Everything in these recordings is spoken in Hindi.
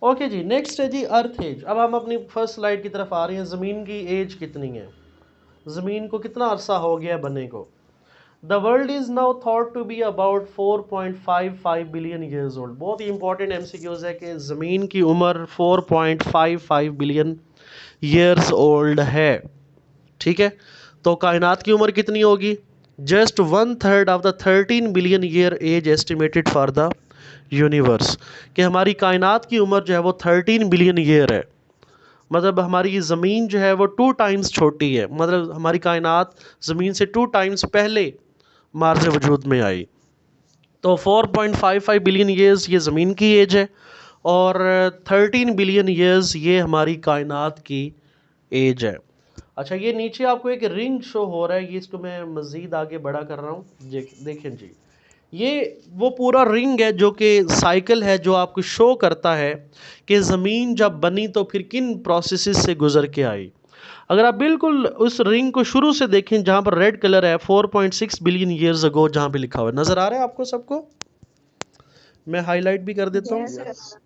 ओके जी, नेक्स्ट है जी अर्थ एज। अब हम अपनी फर्स्ट स्लाइड की तरफ आ रहे हैं। ज़मीन की एज कितनी है, ज़मीन को कितना अरसा हो गया बने को। The world is now thought to be about 4.55 billion years old. बहुत ही इंपॉर्टेंट एमसीक्यूज है कि ज़मीन की उम्र 4.55 बिलियन ईयर्स ओल्ड है। ठीक है, तो कायनात की उम्र कितनी होगी? Just 1/3 of the 13 billion year age estimated for the universe. कि हमारी कायनात की उम्र जो है वो 13 बिलियन ईयर है। मतलब हमारी ज़मीन जो है वो 2 टाइम्स छोटी है, मतलब हमारी कायनात ज़मीन से 2 टाइम्स पहले मार्ज वजूद में आई। तो 4.55 बिलियन ईयर्स ये ज़मीन की एज है, और 13 बिलियन ईयर्स ये हमारी कायनात की एज है। अच्छा, ये नीचे आपको एक रिंग शो हो रहा है, ये इसको मैं मज़ीद आगे बड़ा कर रहा हूँ। देखें जी, ये वो पूरा रिंग है जो कि साइकिल है, जो आपको शो करता है कि ज़मीन जब बनी तो फिर किन प्रोसेसेस से गुज़र के आई। अगर आप बिल्कुल उस रिंग को शुरू से देखें, जहाँ पर रेड कलर है 4.6 बिलियन ईयर्स अगो, जहाँ पे लिखा हुआ है, नज़र आ रहा है आपको सबको? मैं हाईलाइट भी कर देता हूँ। यस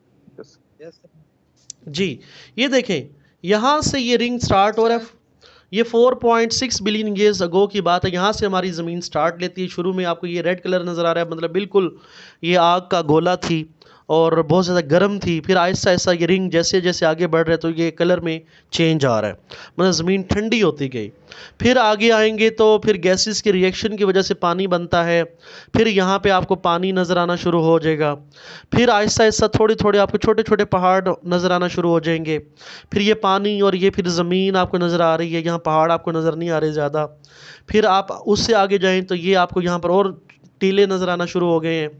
यस जी, ये देखें, यहाँ से ये रिंग स्टार्ट हो रहा है। ये 4.6 बिलियन ईयर्स अगो की बात है। यहाँ से हमारी ज़मीन स्टार्ट लेती है। शुरू में आपको ये रेड कलर नज़र आ रहा है, मतलब बिल्कुल ये आग का गोला थी और बहुत ज़्यादा गर्म थी। फिर आहिस्ता आहिस्ता ये रिंग जैसे जैसे आगे बढ़ रहे है तो ये कलर में चेंज आ रहा है, मतलब ज़मीन ठंडी होती गई। फिर आगे आएंगे तो फिर गैसेस के रिएक्शन की वजह से पानी बनता है। फिर यहाँ पे आपको पानी नज़र आना शुरू हो जाएगा। फिर आहिस्ता आहिस्ता थोड़े थोड़े आपको छोटे छोटे पहाड़ नज़र आना शुरू हो जाएंगे। फिर ये पानी और ये फिर ज़मीन आपको नज़र आ रही है, यहाँ पहाड़ आपको नज़र नहीं आ रहे ज़्यादा। फिर आप उससे आगे जाएं तो ये आपको यहाँ पर और टीले नज़र आना शुरू हो गए हैं।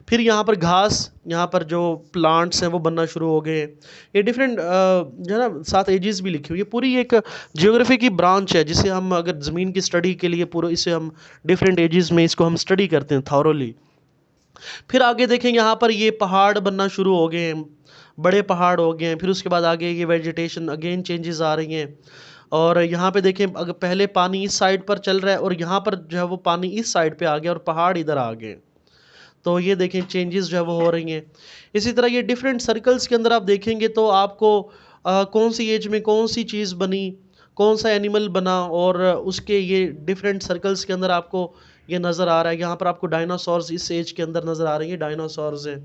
फिर यहाँ पर घास, यहाँ पर जो प्लांट्स हैं वो बनना शुरू हो गए हैं। ये डिफरेंट जो है ना, साथ एजेस भी लिखी हुई है। पूरी एक जियोग्राफी की ब्रांच है जिसे हम अगर ज़मीन की स्टडी के लिए पूरा इसे हम डिफरेंट एजेस में इसको हम स्टडी करते हैं थॉरोली। फिर आगे देखें, यहाँ पर ये पहाड़ बनना शुरू हो गए हैं, बड़े पहाड़ हो गए हैं। फिर उसके बाद आगे ये वेजिटेशन अगेन चेंजेस आ रही हैं। और यहाँ पे देखें, अगर पहले पानी इस साइड पर चल रहा है और यहाँ पर जो है वो पानी इस साइड पे आ गया और पहाड़ इधर आ गए। तो ये देखें चेंजेस जो है वो हो रही हैं। इसी तरह ये डिफरेंट सर्कल्स के अंदर आप देखेंगे तो आपको कौन सी एज में कौन सी चीज़ बनी, कौन सा एनिमल बना, और उसके ये डिफरेंट सर्कल्स के अंदर आपको ये नज़र आ रहा है। यहाँ पर आपको डायनासोर्स इस एज के अंदर नज़र आ रही है, डायनासोर्स हैं,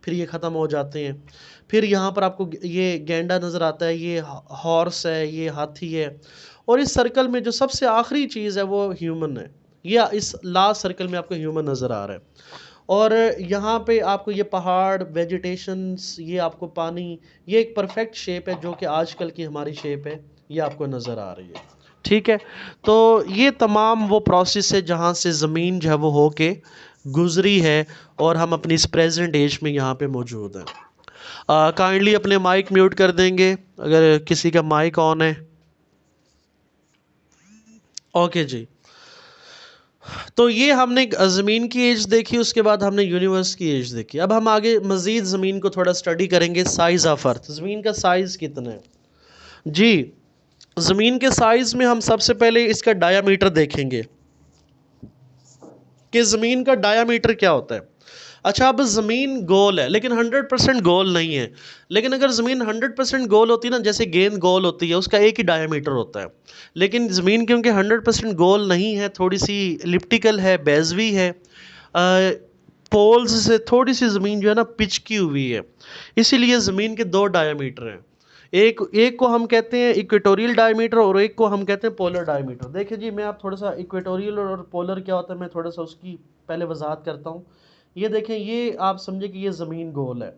फिर ये ख़त्म हो जाते हैं। फिर यहाँ पर आपको ये गैंडा नज़र आता है, ये हॉर्स है, ये हाथी है। और इस सर्कल में जो सबसे आखिरी चीज़ है वो ह्यूमन है। ये इस लास्ट सर्कल में आपको ह्यूमन नज़र आ रहा है। और यहाँ पे आपको ये पहाड़, वेजिटेशंस, ये आपको पानी, ये एक परफेक्ट शेप है जो कि आजकल की हमारी शेप है, ये आपको नज़र आ रही है। ठीक है, तो ये तमाम वो प्रोसेस है जहाँ से ज़मीन जो है वो हो के गुज़री है और हम अपनी इस प्रेजेंट एज में यहाँ पे मौजूद हैं। काइंडली अपने माइक म्यूट कर देंगे अगर किसी का माइक ऑन है। ओके जी, तो ये हमने ज़मीन की एज देखी, उसके बाद हमने यूनिवर्स की एज देखी। अब हम आगे मज़ीद ज़मीन को थोड़ा स्टडी करेंगे। साइज़ ऑफ अर्थ, ज़मीन का साइज़ कितना है जी। ज़मीन के साइज़ में हम सबसे पहले इसका डायामीटर देखेंगे कि ज़मीन का डायामीटर क्या होता है। अच्छा, अब ज़मीन गोल है लेकिन 100% गोल नहीं है। लेकिन अगर ज़मीन 100% गोल होती ना, जैसे गेंद गोल होती है, उसका एक ही डायामीटर होता है। लेकिन ज़मीन क्योंकि 100% गोल नहीं है, थोड़ी सी एलिप्टिकल है, बेज़वी है, पोल्स से थोड़ी सी ज़मीन जो है ना पिचकी हुई है, इसीलिए ज़मीन के दो डायामीटर हैं। एक एक को हम कहते हैं इक्वेटोरियल डायमीटर और एक को हम कहते हैं पोलर डायमीटर। देखिए जी, मैं आप थोड़ा सा इक्वेटोरियल और पोलर क्या होता है मैं थोड़ा सा उसकी पहले वजाहत करता हूँ। ये देखें, ये आप समझे कि ये ज़मीन गोल है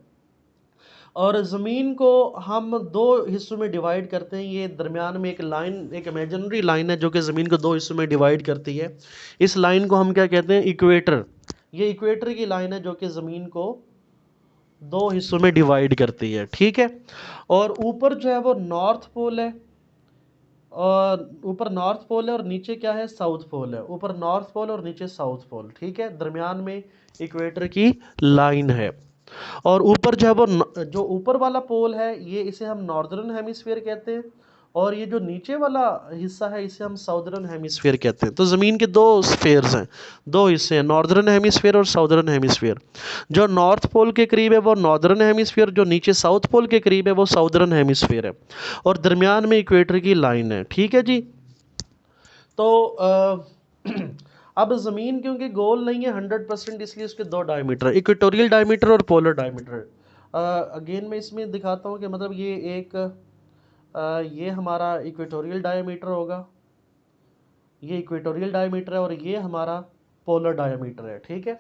और ज़मीन को हम दो हिस्सों में डिवाइड करते हैं। ये दरमियान में एक लाइन, एक इमेजिनरी लाइन है जो कि ज़मीन को दो हिस्सों में डिवाइड करती है। इस लाइन को हम क्या कहते हैं? इक्वेटर। ये इक्वेटर की लाइन है जो कि ज़मीन को दो हिस्सों में डिवाइड करती है। ठीक है, और ऊपर जो है वो नॉर्थ पोल है, और ऊपर नॉर्थ पोल है और नीचे क्या है? साउथ पोल है। ऊपर नॉर्थ पोल और नीचे साउथ पोल। ठीक है, दरमियान में इक्वेटर की लाइन है। और ऊपर जो है वो जो ऊपर वाला पोल है ये इसे हम नॉर्दर्न हेमिस्फीयर कहते हैं, और ये जो नीचे वाला हिस्सा है इसे हम साउदर्न हेमिस्फीयर कहते हैं। तो ज़मीन के दो स्फेयर्स हैं, दो हिस्से हैं, नॉर्दर्न हेमिस्फीयर और साउदर्न हेमिस्फीयर। जो नॉर्थ पोल के करीब है वो नॉर्दर्न हेमिस्फीयर, जो नीचे साउथ पोल के करीब है वो साउदर्न हेमिस्फीयर है, और दरमियान में इक्वेटर की लाइन है। ठीक है जी। तो अब ज़मीन क्योंकि गोल नहीं है 100%, इसलिए उसके दो डायमीटर, इक्वेटोरियल डायमीटर और पोलर डायमीटर। अगेन मैं इसमें दिखाता हूँ कि मतलब ये एक ये हमारा इक्वेटोरियल डायमीटर होगा, ये इक्वेटोरियल डायमीटर है, और ये हमारा पोलर डायमीटर है। ठीक है,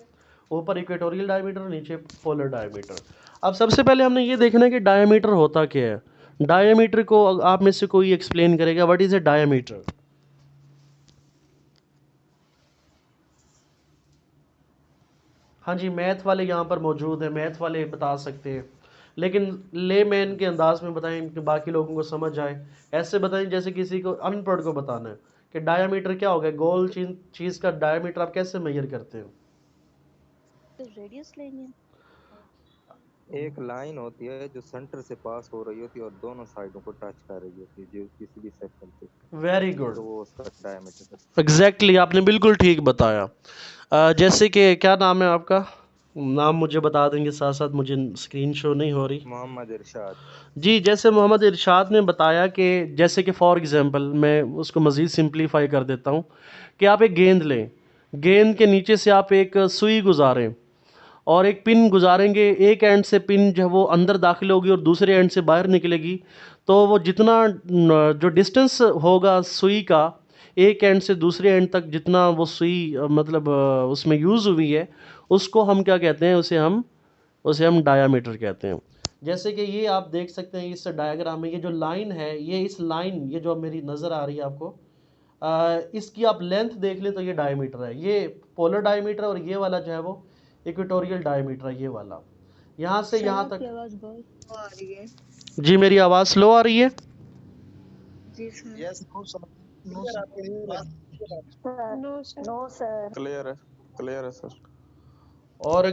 ऊपर इक्वेटोरियल डायमीटर और नीचे पोलर डायमीटर। अब सबसे पहले हमने ये देखना है कि डायमीटर होता क्या है। डायमीटर को आप में से कोई एक्सप्लेन करेगा, व्हाट इज़ ए डायमीटर? हाँ जी, मैथ वाले यहाँ पर मौजूद हैं, मैथ वाले बता सकते हैं, लेकिन लेमैन के अंदाज में बताएं कि बाकी लोगों को समझ आए। ऐसे बताएं जैसे किसी को अनपढ़ को बताना है कि डायमीटर क्या होगा, गोल चीज़ का डायमीटर आप कैसे मेजर करते हैं? तो रेडियस लेंगे। एक लाइन होती है जो सेंटर से पास हो रही होती है और दोनों साइडों को टच कर रही होती है, जो किसी भी सर्कल पे, वेरी गुड, तो वो उसका डायमीटर है। एग्जैक्टली, आपने बिल्कुल ठीक बताया। जैसे कि क्या नाम है आपका? नाम मुझे बता देंगे साथ साथ, मुझे स्क्रीन शो नहीं हो रही। मोहम्मद इरशाद। जी, जैसे मोहम्मद इरशाद ने बताया कि जैसे कि फॉर एग्जांपल मैं उसको मज़ीद सिंपलीफाई कर देता हूँ कि आप एक गेंद लें, गेंद के नीचे से आप एक सुई गुजारें और एक पिन गुजारेंगे, एक एंड से पिन जो है वो अंदर दाखिल होगी और दूसरे एंड से बाहर निकलेगी। तो वो जितना जो डिस्टेंस होगा सुई का एक एंड से दूसरे एंड तक, जितना वो सुई मतलब उसमें यूज़ हुई है, उसको हम क्या कहते हैं, उसे हम डायामीटर कहते हैं। जैसे कि ये आप देख सकते हैं इस डायग्राम में, ये जो लाइन है, ये इस लाइन, ये जो मेरी नज़र आ रही है आपको, इसकी आप लेंथ देख लें तो ये डायमीटर है, ये पोलर डायमीटर, और ये वाला जो है वो इक्वेटोरियल डायमीटर है, ये वाला। यहाँ से यहाँ तक। आवाज बहुत आ रही है। जी, मेरी आवाज़ स्लो आ रही है? जी sir. Yes, no sir, no sir, no sir. Clear है, क्लियर है सर। और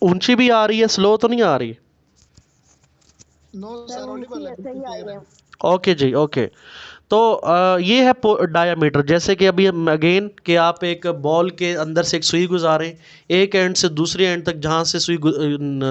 ऊंची भी आ रही है, स्लो तो नहीं आ रही? नो सर, ऑडिबल है, बिल्कुल क्लियर है। ओके जी, ओके। तो ये है डायामीटर। जैसे कि अभी हम अगेन कि आप एक बॉल के अंदर से एक सुई गुजारें, एक एंड से दूसरे एंड तक, जहाँ से सुई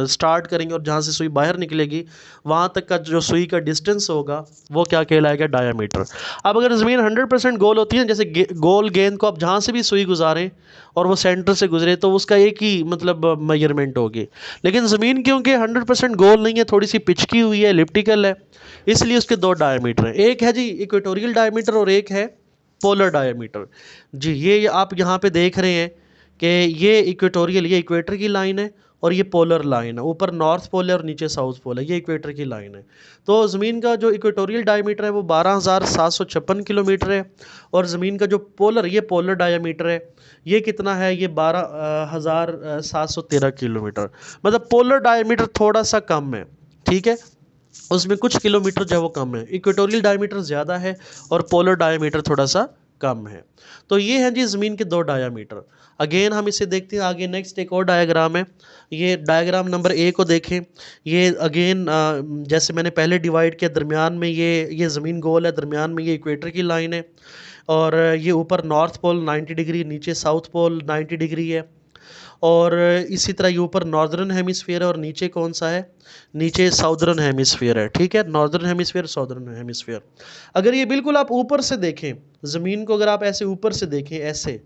स्टार्ट करेंगे और जहाँ से सुई बाहर निकलेगी, वहाँ तक का जो सुई का डिस्टेंस होगा वो क्या कहलाएगा, डायामीटर। अब अगर ज़मीन 100% गोल होती है, जैसे गोल गेंद को आप जहाँ से भी सुई गुजारें और वो सेंटर से गुजरे, तो उसका एक ही मतलब मेजरमेंट होगी। लेकिन ज़मीन क्योंकि 100% गोल नहीं है, थोड़ी सी पिचकी हुई है, एलिप्टिकल है, इसलिए उसके दो डायमीटर हैं। एक है जी इक्वेटोरियल डायमीटर और एक है पोलर डायमीटर। जी, ये आप यहाँ पे देख रहे हैं कि ये इक्वेटोरियल, ये इक्वेटर की लाइन है, और ये पोलर लाइन है, ऊपर नॉर्थ पोल है और नीचे साउथ पोल है, ये इक्वेटर की लाइन है। तो ज़मीन का जो इक्वेटोरियल डायमीटर है वो 12,756 किलोमीटर है, और ज़मीन का जो पोलर, ये पोलर डायमीटर है, ये कितना है, ये 12,713 किलोमीटर। मतलब पोलर डायमीटर थोड़ा सा कम है, ठीक है, उसमें कुछ किलोमीटर जो है वो कम है। इक्वेटोरियल डायमीटर ज़्यादा है और पोलर डायमीटर थोड़ा सा कम है। तो ये हैं जी ज़मीन के दो डायामीटर। अगेन हम इसे देखते हैं आगे, नेक्स्ट एक और डायग्राम है, ये डायग्राम नंबर ए को देखें। ये अगेन जैसे मैंने पहले डिवाइड किया, दरमियान में ये ज़मीन गोल है, दरमियान में ये इक्वेटर की लाइन है, और ये ऊपर नॉर्थ पोल 90 डिग्री, नीचे साउथ पोल 90 डिग्री है, और इसी तरह ये ऊपर नॉर्दर्न हेमिस्फीयर है और नीचे कौन सा है, नीचे साउदर्न हेमिस्फीयर है। ठीक है, नॉर्दर्न हेमिस्फीयर, साउदर्न हेमिस्फीयर। अगर ये बिल्कुल आप ऊपर से देखें ज़मीन को, अगर आप ऐसे ऊपर से देखें, ऐसे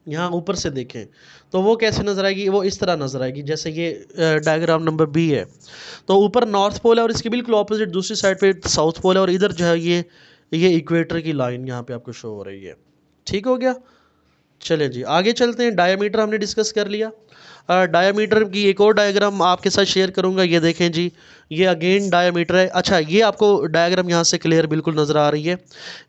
यहाँ ऊपर से देखें, तो वो कैसे नज़र आएगी, वो इस तरह नज़र आएगी जैसे ये डायग्राम नंबर बी है। तो ऊपर नॉर्थ पोल है और इसके बिल्कुल ऑपोजिट दूसरी साइड पे साउथ पोल है, और इधर जो है ये इक्वेटर की लाइन यहाँ पे आपको शो हो रही है। ठीक हो गया, चले जी आगे चलते हैं। डायमीटर हमने डिस्कस कर लिया। डायमीटर की एक और डायग्राम आपके साथ शेयर करूंगा, ये देखें जी, ये अगेन डायमीटर है। अच्छा, ये आपको डायग्राम यहाँ से क्लियर बिल्कुल नज़र आ रही है।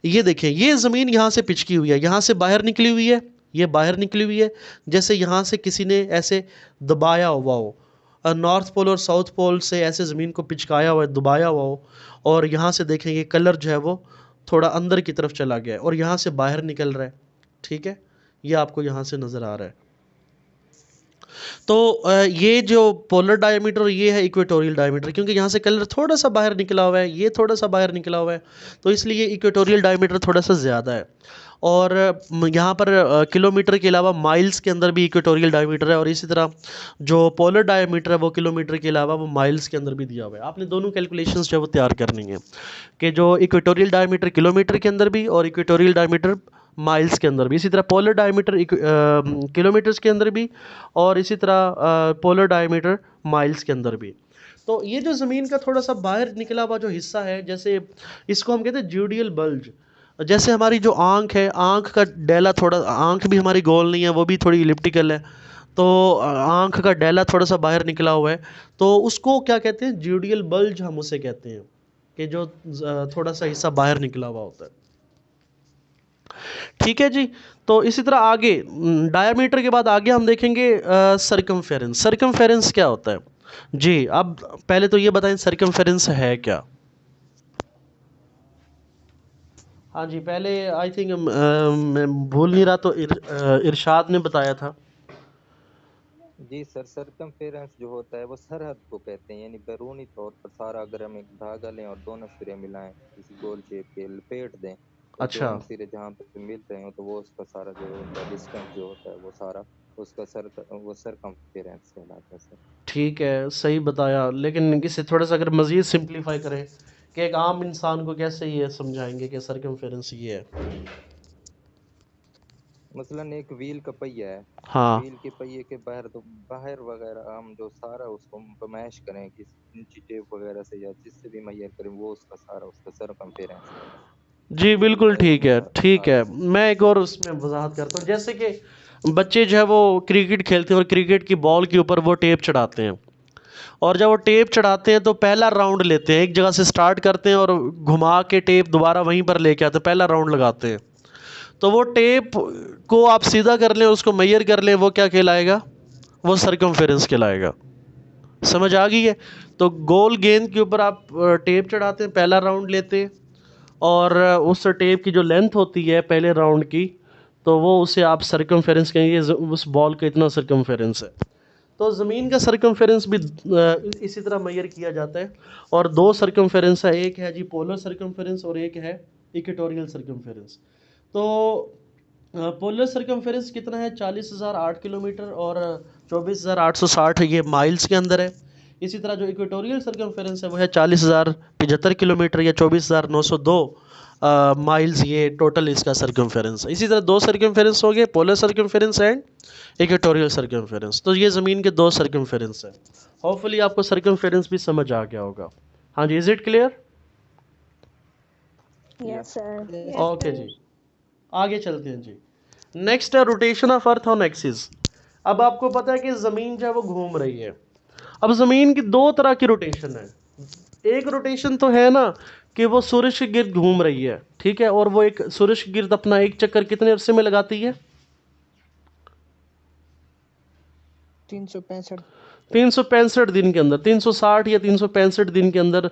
ये देखें, ये ज़मीन यहाँ से पिचकी हुई है, यहाँ से बाहर निकली हुई है, ये बाहर निकली हुई है, जैसे यहाँ से किसी ने ऐसे दबाया हुआ हो, नॉर्थ पोल और साउथ पोल से ऐसे ज़मीन को पिचकाया हुआ है, दबाया हुआ हो, और यहाँ से देखें ये कलर जो है वो थोड़ा अंदर की तरफ चला गया है और यहाँ से बाहर निकल रहा है। ठीक है, ये आपको यहाँ से नज़र आ रहा है। तो ये जो पोलर डायमीटर ये है इक्वेटोरियल डायमीटर, क्योंकि यहाँ से कलर थोड़ा सा बाहर निकला हुआ है, ये थोड़ा सा बाहर निकला हुआ है, तो इसलिए इक्वेटोरियल डायमीटर थोड़ा सा ज़्यादा है। और यहाँ पर किलोमीटर के अलावा माइल्स के अंदर भी इक्वेटोरियल डायमीटर है, और इसी तरह जो पोलर डायमीटर है वो किलोमीटर के अलावा वो माइल्स के अंदर भी दिया हुआ है। आपने दोनों कैलकुलेशंस जो है वो तैयार करनी है कि जो इक्वेटोरियल डायमीटर किलोमीटर के अंदर भी और इक्वेटोरियल डायमीटर माइल्स के अंदर भी, इसी तरह पोलर डायमीटर किलोमीटर्स के अंदर भी, और इसी तरह पोलर डायमीटर माइल्स के अंदर भी। तो ये जो ज़मीन का थोड़ा सा बाहर निकला हुआ जो हिस्सा है, जैसे इसको हम कहते हैं ज्यूडियल बल्ज। जैसे हमारी जो आँख है, आँख का डेला थोड़ा, आँख भी हमारी गोल नहीं है, वो भी थोड़ी इलिप्टिकल है, तो आँख का डेला थोड़ा सा बाहर निकला हुआ है, तो उसको क्या कहते हैं, ज्यूडियल बल्ज हम उसे कहते हैं, कि जो थोड़ा सा हिस्सा बाहर निकला हुआ होता है। ठीक है जी। तो इसी तरह आगे डायमीटर के बाद आगे हम देखेंगे सर्कमफेरेंस। सर्कमफेरेंस क्या होता है जी? अब पहले तो ये बताएं सर्कमफेरेंस है क्या। हाँ जी, पहले आई थिंक मैं भूल नहीं रहा तो इरशाद ने बताया था। जी सर, सरकमफेरेंस जो होता है वो सरहद को कहते हैं, यानी बैरूनी तौर पर सारा अगर हम एक धागा लें और दोनों सिरे मिलाएं किसी गोल शेप के, लपेट दें, तो जो अच्छा, हम सिरे जहाँ पे मिल रहे हो तो वो उसका सारा जो उनका डिस्टेंस जो होता है वो सारा उसका वो सरकमफेरेंस कहलाता है सर। ठीक है, सही बताया, लेकिन इसे थोड़ा सा अगर मज़ीद सिंप्लीफाई करें कि एक आम इंसान को कैसे ये समझाएंगे कि सर्कमफेरेंस ये है। मसलन एक व्हील का पहिया है, हाँ व्हील के पहिए के बाहर तो बाहर वगैरह हम जो सारा उसको मैश करें किसी इंची टेप वगैरह से या जिससे भी मैयर करें, वो उसका सारा उसका सरकमफेरेंस है। जी, बिल्कुल ठीक है, ठीक है। आगे मैं एक और उसमें वजाहत करता हूँ, जैसे कि बच्चे जो है वो क्रिकेट खेलते हैं और क्रिकेट की बॉल के ऊपर वो टेप चढ़ाते हैं, और जब वो टेप चढ़ाते हैं तो पहला राउंड लेते हैं, एक जगह से स्टार्ट करते हैं और घुमा के टेप दोबारा वहीं पर लेके आते हैं, पहला राउंड लगाते हैं। तो वो टेप को आप सीधा कर लें, उसको मेजर कर लें, वो क्या कहलाएगा, वो सर्कमफेरेंस कहलाएगा। समझ आ गई है? तो गोल गेंद के ऊपर आप टेप चढ़ाते हैं, पहला राउंड लेते हैं, और उस टेप की जो लेंथ होती है पहले राउंड की, तो वो उसे आप सर्कमफेरेंस कहेंगे, उस बॉल का इतना सर्कमफेरेंस है। तो ज़मीन का सर्कमफेरेंस भी इसी तरह मेजर किया जाता है, और दो सर्कमफेरेंस है, एक है जी पोलर सर्कमफेरेंस और एक है इक्वेटोरियल सर्कमफेरेंस। तो पोलर सर्कमफेरेंस कितना है, 40,008 किलोमीटर, और 24,860 ये माइल्स के अंदर है। इसी तरह जो इक्वेटोरियल सर्कमफेरेंस है वो है 40,075 किलोमीटर या 24,902 माइल्स, ये टोटल इसका सर्कमफेरेंस है। इसी तरह दो सर्कमफेरेंस हो गए, polar circumference and equatorial circumference. तो ये ज़मीन के दो सर्कमफेरेंस है। होपफुली आपको सर्कमफेरेंस भी समझ आ गया होगा। हाँ जी, is it clear? Yes sir. Okay जी, आगे चलते हैं जी। नेक्स्ट है rotation of earth on axis. अब आपको पता है कि ज़मीन जो है वो घूम रही है। अब ज़मीन की दो तरह की रोटेशन है। एक रोटेशन तो है ना कि वो सूरज के गिर्द घूम रही है, ठीक है, और वो एक सूरज के गिर्द अपना एक चक्कर कितने अरसे में लगाती है? 365 दिन के अंदर, 360 या 365 दिन के अंदर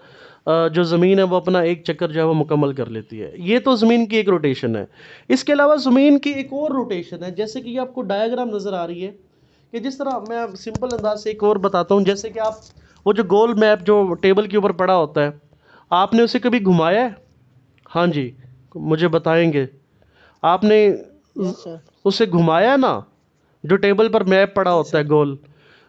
जो ज़मीन है वो अपना एक चक्कर जो है वो मुकम्मल कर लेती है। ये तो ज़मीन की एक रोटेशन है। इसके अलावा ज़मीन की एक और रोटेशन है, जैसे कि ये आपको डायग्राम नज़र आ रही है, कि जिस तरह मैं सिंपल अंदाज से एक और बताता हूँ। जैसे कि आप वो जो गोल मैप जो टेबल के ऊपर पड़ा होता है, आपने उसे कभी घुमाया है? हाँ जी, मुझे बताएंगे। आपने उसे घुमाया है ना, जो टेबल पर मैप पड़ा होता है गोल।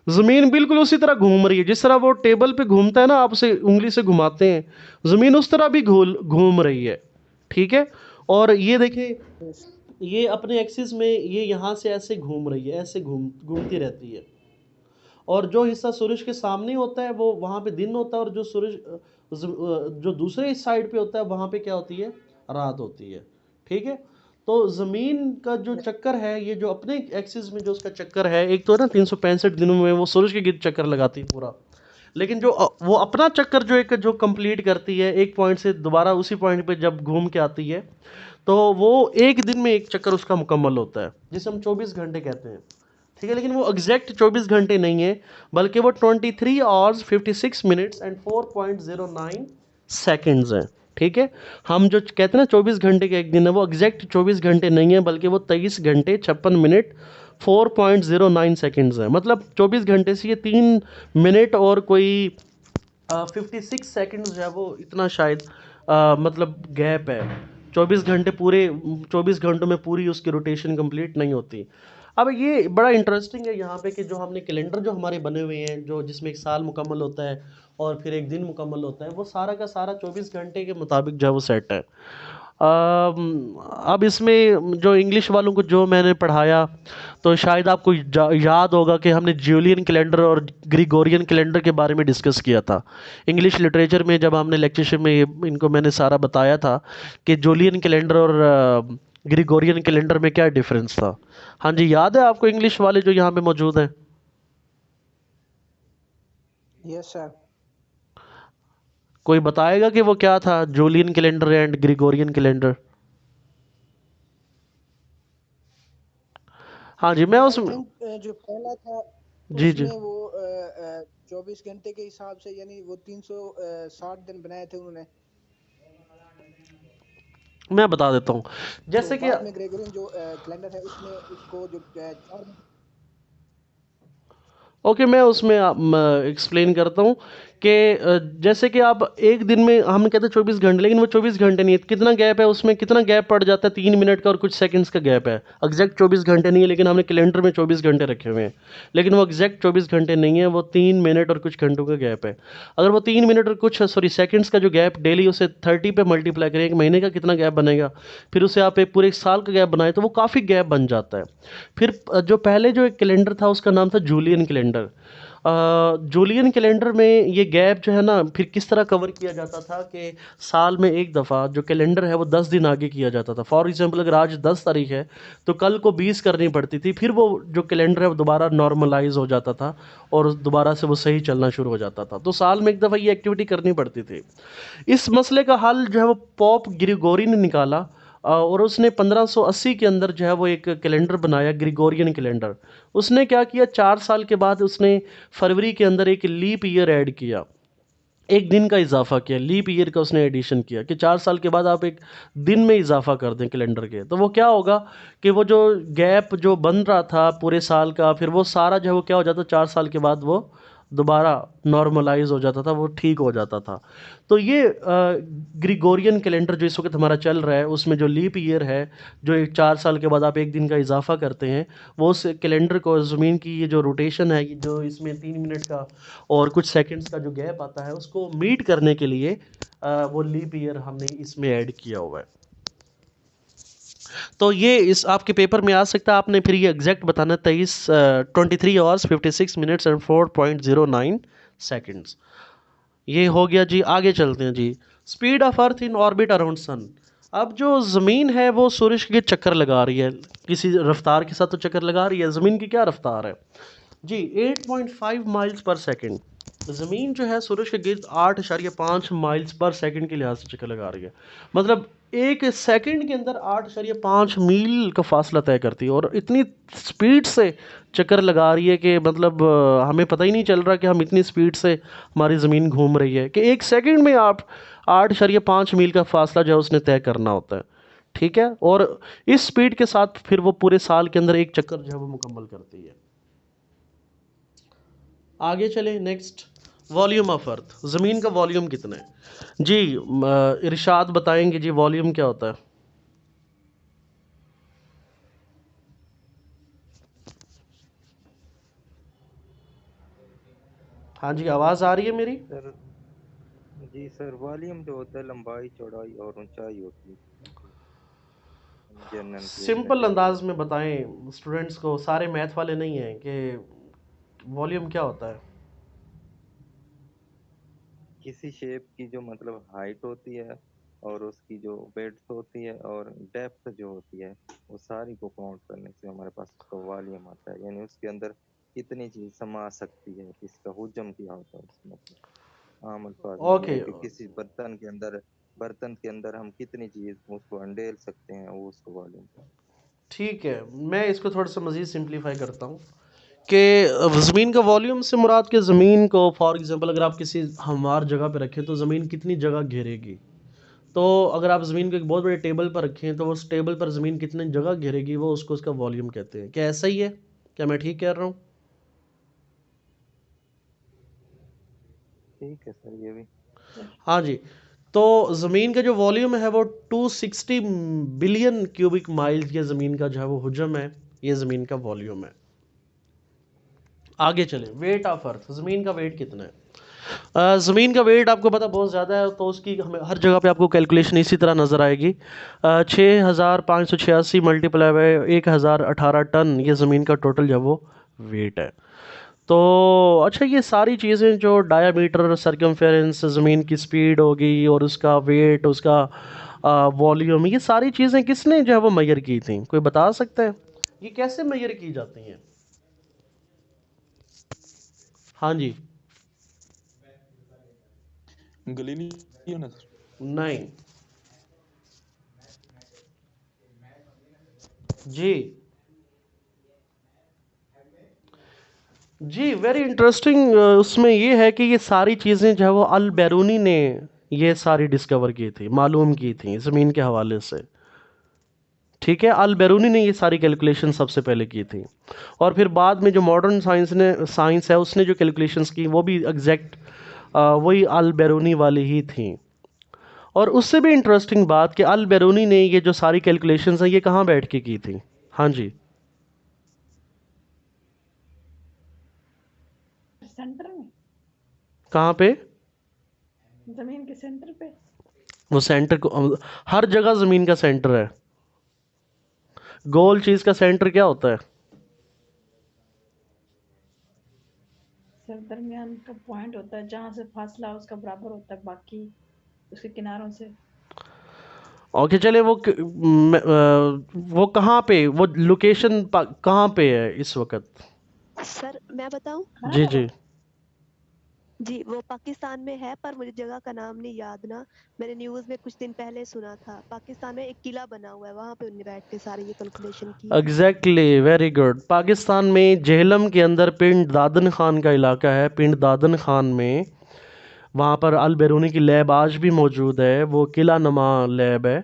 ज़मीन बिल्कुल उसी तरह घूम रही है, जिस तरह वो टेबल पे घूमता है ना, आप उसे उंगली से घुमाते हैं, ज़मीन उस तरह भी घूम रही है। ठीक है, और ये देखिए, ये अपने एक्सिस में ये यहाँ से ऐसे घूम रही है, ऐसे घूमती रहती है, और जो हिस्सा सूरज के सामने होता है वो वहाँ पे दिन होता है, और जो जो दूसरे साइड पे होता है वहाँ पे क्या होती है, रात होती है। ठीक है, तो ज़मीन का जो चक्कर है, ये जो अपने एक्सिस में जो उसका चक्कर है, एक तो है ना 365 दिनों में वो सूरज के गिर्द चक्कर लगाती है पूरा, लेकिन जो वो अपना चक्कर जो कंप्लीट करती है एक पॉइंट से दोबारा उसी पॉइंट पे जब घूम के आती है, तो वो एक दिन में एक चक्कर उसका मुकम्मल होता है, जिसे हम 24 घंटे कहते हैं। ठीक है, लेकिन वो एग्जैक्ट 24 घंटे नहीं है, बल्कि वो 23 आवर्स 56 मिनट्स एंड 4.09 सेकेंड्स हैं। ठीक है, हम जो कहते हैं ना 24 घंटे का एक दिन है, वो एग्जैक्ट 24 घंटे नहीं है, बल्कि वो 23 घंटे 56 मिनट 4.09 सेकेंड्स है, मतलब 24 घंटे से ये 3 मिनट और कोई 56 सेकेंड्स जो है वो इतना शायद मतलब गैप है। 24 घंटे पूरे 24 घंटों में पूरी उसकी रोटेशन कंप्लीट नहीं होती। अब ये बड़ा इंटरेस्टिंग है यहाँ पे कि जो हमने कैलेंडर जो हमारे बने हुए हैं, जो जिसमें एक साल मुकम्मल होता है और फिर एक दिन मुकम्मल होता है, वो सारा का सारा 24 घंटे के मुताबिक जो है वो सेट है। अब इसमें जो इंग्लिश वालों को जो मैंने पढ़ाया, तो शायद आपको याद होगा कि हमने जूलियन कैलेंडर और ग्रिगोरियन कैलेंडर के बारे में डिस्कस किया था इंग्लिश लिटरेचर में। जब हमने लेक्चर में इनको मैंने सारा बताया था कि जूलियन कैलेंडर और ग्रिगोरियन कैलेंडर में क्या डिफरेंस था। हाँ जी, याद है आपको इंग्लिश वाले जो यहाँ पे मौजूद हैं? Yes sir. कोई बताएगा कि वो क्या था, Julian calendar and Gregorian calendar? हाँ जी, मैं आई उस थिंक जो पहला था जी जी उसमें वो 24 घंटे के हिसाब से, यानी वो 360 दिन बनाए थे उन्होंने। मैं बता देता हूँ, तो जैसे कि बाद में ग्रेगोरियन जो कैलेंडर है उसमें उसको जो 4 ओके, मैं उसमें एक्सप्लेन करता हूँ कि जैसे कि आप एक दिन में हम कहते हैं 24 घंटे, लेकिन वो 24 घंटे नहीं है। कितना गैप है उसमें, कितना गैप पड़ जाता है? 3 मिनट का और कुछ सेकंड्स का गैप है। एग्जैक्ट 24 घंटे नहीं है, लेकिन हमने कैलेंडर में 24 घंटे रखे हुए हैं, लेकिन वो एग्जैक्ट 24 घंटे नहीं है, वो 3 मिनट और कुछ घंटों का गैप है। अगर वो 3 मिनट और कुछ सेकंड्स का जो गैप डेली उसे 30 पे मल्टीप्लाई करें, एक महीने का कितना गैप बनेगा, फिर उसे आप एक पूरे एक साल का गैप बनाए तो वो काफ़ी गैप बन जाता है। फिर जो पहले जो एक कैलेंडर था उसका नाम था जूलियन कैलेंडर। जूलियन कैलेंडर में ये गैप जो है ना, फिर किस तरह कवर किया जाता था कि साल में एक दफ़ा जो कैलेंडर है वो 10 दिन आगे किया जाता था। फॉर एग्जांपल अगर आज 10 तारीख है तो कल को 20 करनी पड़ती थी, फिर वो जो कैलेंडर है वो दोबारा नॉर्मलाइज हो जाता था और दोबारा से वो सही चलना शुरू हो जाता था। तो साल में एक दफ़ा ये एक्टिविटी करनी पड़ती थी। इस मसले का हल जो है वो पोप ग्रिगोरी ने निकाला, और उसने 1580 के अंदर जो है वो एक कैलेंडर बनाया, ग्रिगोरियन कैलेंडर। उसने क्या किया, 4 साल के बाद उसने फरवरी के अंदर एक लीप ईयर ऐड किया, एक दिन का इजाफा किया, लीप ईयर का उसने एडिशन किया कि 4 साल के बाद आप एक दिन में इजाफा कर दें कैलेंडर के। तो वो क्या होगा कि वो जो गैप जो बन रहा था पूरे साल का, फिर वो सारा जो है वो क्या हो जाता, 4 साल के बाद वो दोबारा नॉर्मलाइज हो जाता था, वो ठीक हो जाता था। तो ये ग्रिगोरियन कैलेंडर जो इस वक्त हमारा चल रहा है, उसमें जो लीप ईयर है, जो एक 4 साल के बाद आप एक दिन का इजाफा करते हैं, वो उस कैलेंडर को, ज़मीन की ये जो रोटेशन है, ये जो इसमें 3 मिनट का और कुछ सेकंड्स का जो गैप आता है, उसको मीट करने के लिए वो लीप ईयर हमने इसमें ऐड किया हुआ है। तो ये इस आपके पेपर में आ सकता है, आपने फिर ये एग्जैक्ट बताना, 23 आवर्स 56 मिनट्स एंड 4.09 सेकेंड्स। ये हो गया जी। आगे चलते हैं जी। Speed of earth in orbit around sun. अब जो ज़मीन है वो सूरज के चक्कर लगा रही है, किसी रफ्तार के साथ तो चक्कर लगा रही है। ज़मीन की क्या रफ्तार है जी? 8.5 माइल्स पर सेकेंड। ज़मीन जो है सूरज के गिर्द 8.5 माइल्स पर सेकंड के लिहाज से चक्कर लगा रही है। मतलब एक सेकंड के अंदर 8.5 मील का फासला तय करती है, और इतनी स्पीड से चक्कर लगा रही है कि मतलब हमें पता ही नहीं चल रहा कि हम इतनी स्पीड से हमारी ज़मीन घूम रही है कि एक सेकंड में आप 8.5 मील का फासला जो है उसने तय करना होता है। ठीक है, और इस स्पीड के साथ फिर वो पूरे साल के अंदर एक चक्कर जो है वो मुकम्मल करती है। आगे चले नेक्स्ट। वॉल्यूम ऑफ अर्थ, ज़मीन का वॉल्यूम कितना है जी? इरशाद बताएंगे जी, वॉल्यूम क्या होता है? हाँ जी, आवाज़ आ रही है मेरी? सर जी सर, वॉल्यूम जो होता है लंबाई चौड़ाई और ऊंचाई होती है जनरल केस में सिंपल देखा अंदाज जाए। में बताएं स्टूडेंट्स को, सारे मैथ वाले नहीं हैं, कि वॉल्यूम क्या होता है? किसी शेप की जो मतलब हाइट होती है और उसकी जो बेड्थ होती है और डेप्थ जो होती है, वो सारी को काउंट करने से हमारे पास उसका वॉल्यूम आता है, यानी उसके अंदर कितनी चीज समा सकती है, इसका हुजम क्या होता है उसमें। आम अल्फाज में ये ओके, है कि किसी बर्तन के अंदर हम कितनी चीज उसको अंडेल सकते हैं, वो उसको वॉल्यूम। ठीक है, मैं इसको थोड़ा सा मज़ीद सिंप्लीफाई करता हूँ कि ज़मीन का वॉल्यूम से मुराद के ज़मीन को, फॉर एग्जांपल अगर आप किसी हमवार जगह पे रखें तो ज़मीन कितनी जगह घेरेगी। तो अगर आप ज़मीन को एक बहुत बड़े टेबल पर रखें तो उस टेबल पर ज़मीन कितनी जगह घेरेगी, वो उसको उसका वॉल्यूम कहते हैं। क्या ऐसा ही है? क्या मैं ठीक कह रहा हूँ? ठीक है सर, ये भी। हाँ जी। तो ज़मीन का जो वॉल्यूम है वो 260 बिलियन क्यूबिक माइल्स, ये ज़मीन का जो है वो हुजम है, ये ज़मीन का वॉल्यूम है। आगे चलें, वेट ऑफ अर्थ, ज़मीन का वेट कितना है? ज़मीन का वेट आपको पता बहुत ज़्यादा है, तो उसकी हमें हर जगह पे आपको कैलकुलेशन इसी तरह नज़र आएगी। 6586 मल्टीप्लाई बाय 1018 टन, ये ज़मीन का टोटल जो है वो वेट है। तो अच्छा, ये सारी चीज़ें जो डायामीटर, सरकमफेरेंस, ज़मीन की स्पीड होगी और उसका वेट, उसका वॉल्यूम, ये सारी चीज़ें किसने जो है वो मेजर की थी? कोई बता सकता है ये कैसे मेजर की जाती हैं? हाँ जी। गलीलियो ने सर। नहीं जी। जी, वेरी इंटरेस्टिंग। उसमें ये है कि ये सारी चीज़ें जो है वो अल बैरूनी ने ये सारी डिस्कवर की थी, मालूम की थी ज़मीन के हवाले से। ठीक है, अल बैरूनी ने ये सारी कैलकुलेशन सबसे पहले की थी, और फिर बाद में जो मॉडर्न साइंस है उसने जो कैलकुलेशंस की वो भी एग्जैक्ट वही अल बैरूनी वाली ही थी। और उससे भी इंटरेस्टिंग बात कि अल बैरूनी ने ये जो सारी कैलकुलेशंस हैं ये कहाँ बैठ के की थी? हाँ जी, सेंटर में, कहाँ पे? जमीन के सेंटर पे। वो सेंटर को, हर जगह ज़मीन का सेंटर है। गोल चीज़ का सेंटर क्या होता है? सर दरमियान का पॉइंट होता है जहाँ से फासला उसका बराबर होता है बाकी उसके किनारों से। ओके, चले वो कहाँ पे, वो लोकेशन कहाँ पे है इस वक्त? सर मैं बताऊं? जी जी। जी वो पाकिस्तान में है, पर मुझे जगह का नाम नहीं याद ना। मैंने न्यूज़ में कुछ दिन पहले सुना था, पाकिस्तान में एक किला बना हुआ है, वहां पे उन्होंने बैठ के सारी ये कैलकुलेशन की थी। Exactly, very good. पाकिस्तान में जेहलम के अंदर पिंड दादन खान का इलाका है, पिंड दादन खान में वहाँ पर अल बैरूनी की लैब आज भी मौजूद है, वो किला नुमा लैब है।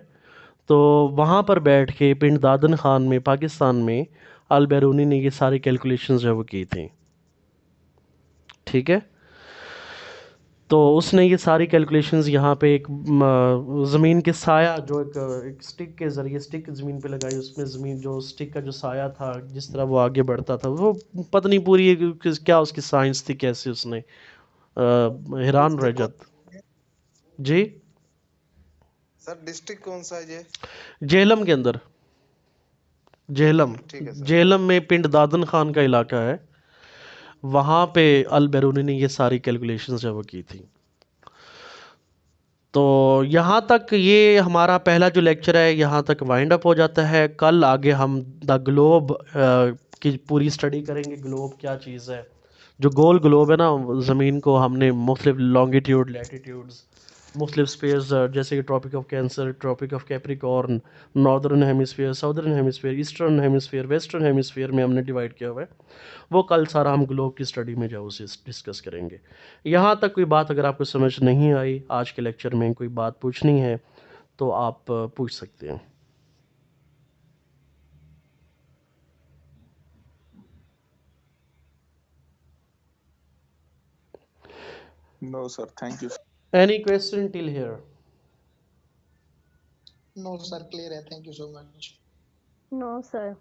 तो वहाँ पर बैठ के पिंड दादन खान में पाकिस्तान में अल बैरूनी ने ये सारी कैलकुलेशंस जो है वो की थी। ठीक है, तो उसने ये सारी कैलकुलेशंस यहाँ पे एक ज़मीन के साया जो एक स्टिक के ज़रिए स्टिक ज़मीन पे लगाई, उसमें ज़मीन जो स्टिक का जो साया था जिस तरह वो आगे बढ़ता था, वो पता नहीं पूरी क्या उसकी साइंस थी, कैसे उसने हैरान रह डिस्ट्रिक्ट जाता। कौन जी, सर, डिस्ट्रिक्ट कौन सा है ये? जेहलम के अंदर, जेहलम, ठीक है सर। जेहलम में पिंड दादन खान का इलाका है, वहाँ पे अल बैरूनी ने ये सारी कैलकुलेशंस जो है वो की थी। तो यहाँ तक ये हमारा पहला जो लेक्चर है यहाँ तक वाइंड अप हो जाता है। कल आगे हम द ग्लोब की पूरी स्टडी करेंगे। ग्लोब क्या चीज़ है? जो गोल ग्लोब है ना, ज़मीन को हमने मुख्तलिफ लॉन्गिट्यूड, लैटिट्यूड्स, मुख्तलिफ स्पेयर्स, जैसे कि tropic of cancer, tropic of capricorn, northern hemisphere, southern hemisphere, eastern hemisphere, western hemisphere में हमने डिवाइड किया हुआ है। वो कल सारा हम ग्लोब की स्टडी में जो उसे डिस्कस करेंगे। यहाँ तक कोई बात अगर आपको समझ नहीं आई आज के लेक्चर में, कोई बात पूछनी है तो आप पूछ सकते हैं। No sir, thank you. Any question till here? No sir, clear है, thank you so much. No sir.